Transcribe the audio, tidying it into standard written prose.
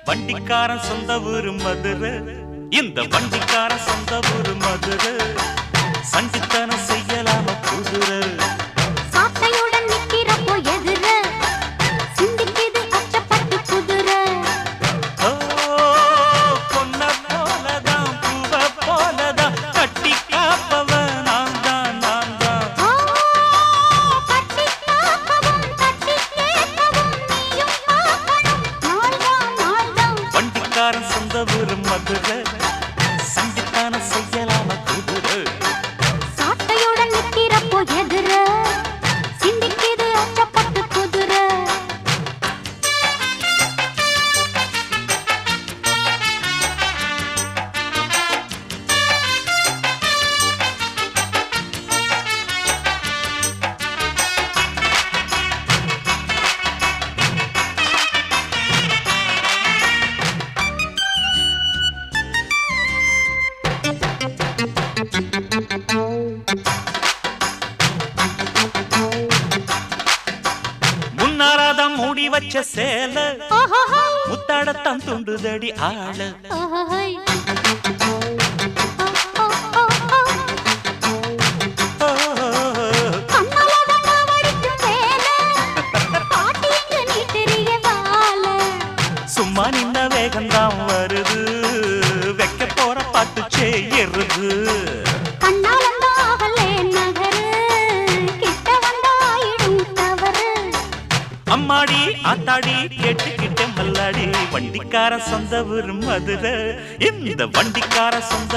வண்டிக்காரன் சொந்த ஊரு மதுரை, இந்த வண்டிக்காரன் சொந்த ஊரு மதுரை. சண்டித்தனம் செய்யலாம குதிரை சாட்டையுடன் நிக்கிறப்போ எதிர சிந்திக்குது அச்சப்பட்டு குதிரை. பொன்ன போலதான் பூவ போலதான் கட்டி காப்பவன் நான் தான் நான் தான். கட்டி காப்பவும் கட்டி கேட்கவும் நீயும் பார்க்கணும் நாள்தான். வண்டிக்காரன் சொந்த ஊரு மதுரை, சண்டித்தனம் செய்யலாம குதிரை. சாட்டையுடன் நிக்கிறப்போ எதிர சிந்திக்குது அச்சப்பட்டு குதிரை. முன்னாராதான் மூடி வச்ச சேல முத்தாடத்தான் துண்டுதடி ஆள. சும்மா நின்ன வேகம்தான் வருது, வைக்க போற பாட்டு செய்யறது. அம்மாடி ஆத்தாடி கேட்டுக்கிட்ட மல்லாடி, வண்டிக்கார சொந்த ஊரு மதுரை, இந்த வண்டிக்கார சொந்த